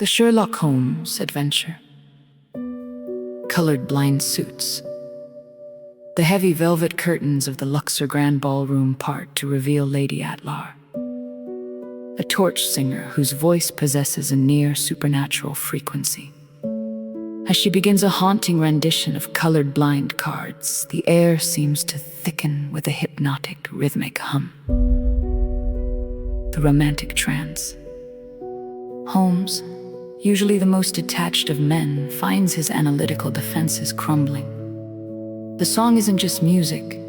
The Sherlock Holmes adventure. Colored blind suits. The heavy velvet curtains of the Luxor Grand Ballroom part to reveal Lady Atlar, a torch singer whose voice possesses a near supernatural frequency. As she begins a haunting rendition of colored blind cards, the air seems to thicken with a hypnotic, rhythmic hum. The romantic trance. Holmes, usually the most detached of men, finds his analytical defenses crumbling. The song isn't just music.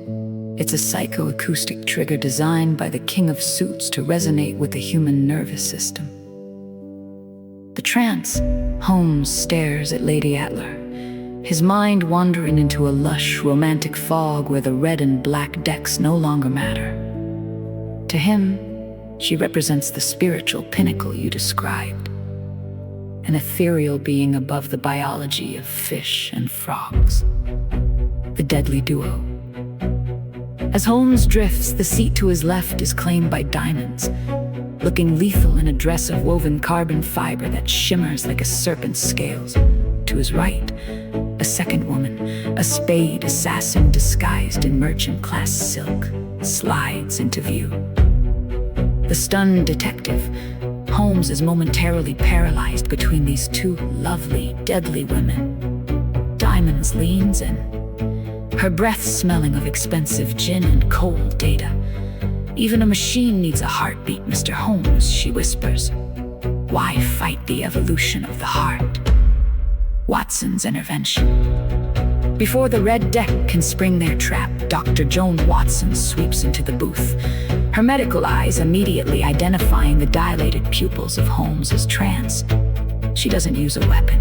It's a psychoacoustic trigger designed by the King of Suits to resonate with the human nervous system. The trance. Holmes stares at Lady Atlar, his mind wandering into a lush, romantic fog where the red and black decks no longer matter. To him, she represents the spiritual pinnacle you described, an ethereal being above the biology of fish and frogs. The deadly duo. As Holmes drifts, the seat to his left is claimed by diamonds, looking lethal in a dress of woven carbon fiber that shimmers like a serpent's scales. To his right, a second woman, a spade assassin disguised in merchant-class silk, slides into view. The stunned detective, Holmes is momentarily paralyzed between these two lovely, deadly women. Diamonds leans in, her breath smelling of expensive gin and cold data. "Even a machine needs a heartbeat, Mr. Holmes," she whispers. "Why fight the evolution of the heart?" Watson's intervention. Before the red deck can spring their trap, Dr. Joan Watson sweeps into the booth, her medical eyes immediately identifying the dilated pupils of Holmes' trance. She doesn't use a weapon.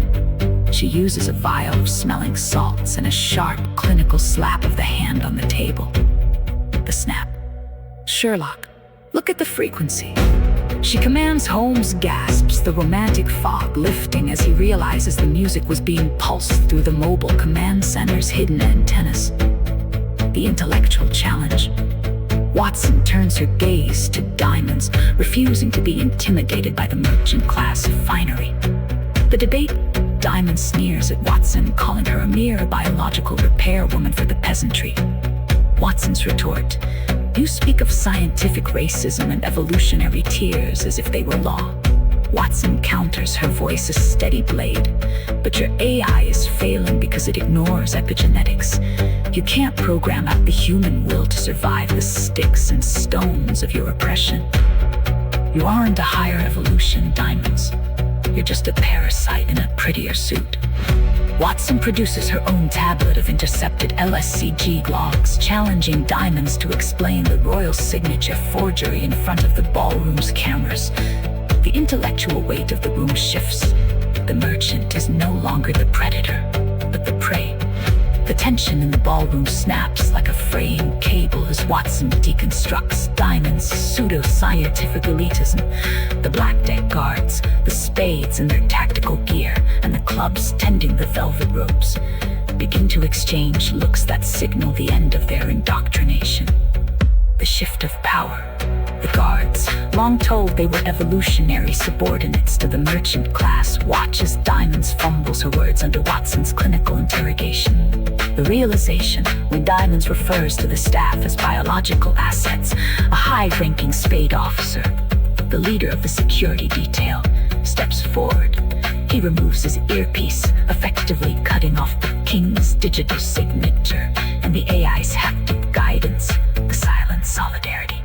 She uses a vial of smelling salts and a sharp, clinical slap of the hand on the table. The snap. "Sherlock, look at the frequency." She commands. Holmes gasps, the romantic fog lifting as he realizes the music was being pulsed through the mobile command center's hidden antennas. The intellectual challenge. Watson turns her gaze to diamonds, refusing to be intimidated by the merchant-class finery. The debate. Diamond sneers at Watson, calling her a mere biological repair woman for the peasantry. Watson's retort. "You speak of scientific racism and evolutionary tears as if they were law." Watson counters, her voice a steady blade. "But your AI is failing because it ignores epigenetics. You can't program out the human will to survive the sticks and stones of your oppression. You aren't a higher evolution, Diamonds. You're just a parasite in a prettier suit." Watson produces her own tablet of intercepted LSCG logs, challenging Diamonds to explain the royal signature forgery in front of the ballroom's cameras. The intellectual weight of the room shifts. The merchant is no longer the predator, but the prey. The tension in the ballroom snaps like a fraying cable as Watson deconstructs Diamond's pseudo-scientific elitism. The black deck guards, the spades in their tactical gear, and the clubs tending the velvet ropes begin to exchange looks that signal the end of their indoctrination. The shift of power. The guards, long told they were evolutionary subordinates to the merchant class, watch as Diamonds fumbles her words under Watson's clinical interrogation. The realization, when Diamonds refers to the staff as biological assets, a high-ranking spade officer, the leader of the security detail, steps forward. He removes his earpiece, effectively cutting off the king's digital signature and the AI's haptic guidance, the silent solidarity.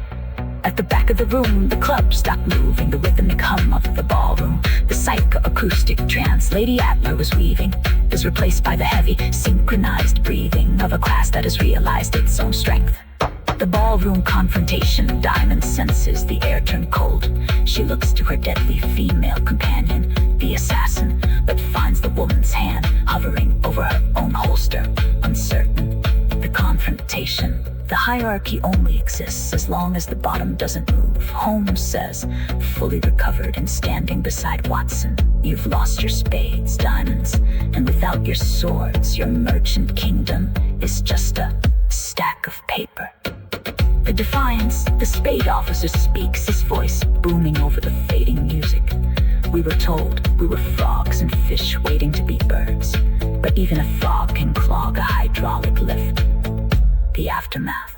At the back of the room, the club stopped moving, the rhythmic hum of the ballroom. The psychoacoustic trance Lady Atlar was weaving is replaced by the heavy, synchronized breathing of a class that has realized its own strength. The ballroom confrontation. Diamond senses the air turn cold. She looks to her deadly female companion, the assassin, but finds the woman's hand hovering over her own holster, uncertain. The confrontation. The hierarchy only exists as long as the bottom doesn't move, Holmes says, fully recovered and standing beside Watson. "You've lost your spades, Diamonds, and without your swords, your merchant kingdom is just a stack of paper." The defiance. The spade officer speaks, his voice booming over the fading music. "We were told We were frogs and fish waiting to be birds. But even a frog can clog a hydraulic lift. The aftermath.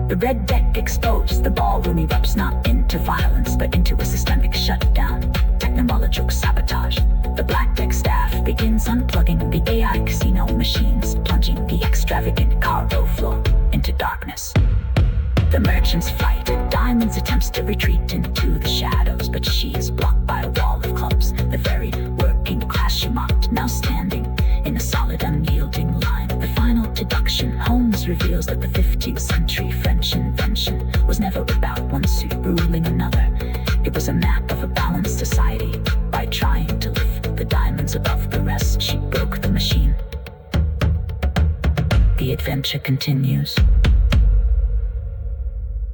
The red deck exposed, the ballroom erupts not into violence, but into a systemic shutdown. Technological sabotage. The black deck staff begins unplugging the AI casino machines, plunging the extravagant cargo floor into darkness. The merchants fight. Diamonds attempts to retreat into the shadows, but she is blocked by a wall of clubs. The very working class she mocked, now standing in a solid, unyielding line. The final deduction. Holmes reveals that the 15th century French invention was never about one suit ruling another. It was a map of a balanced society. By trying to lift the diamonds above the rest, she broke the machine. The adventure continues.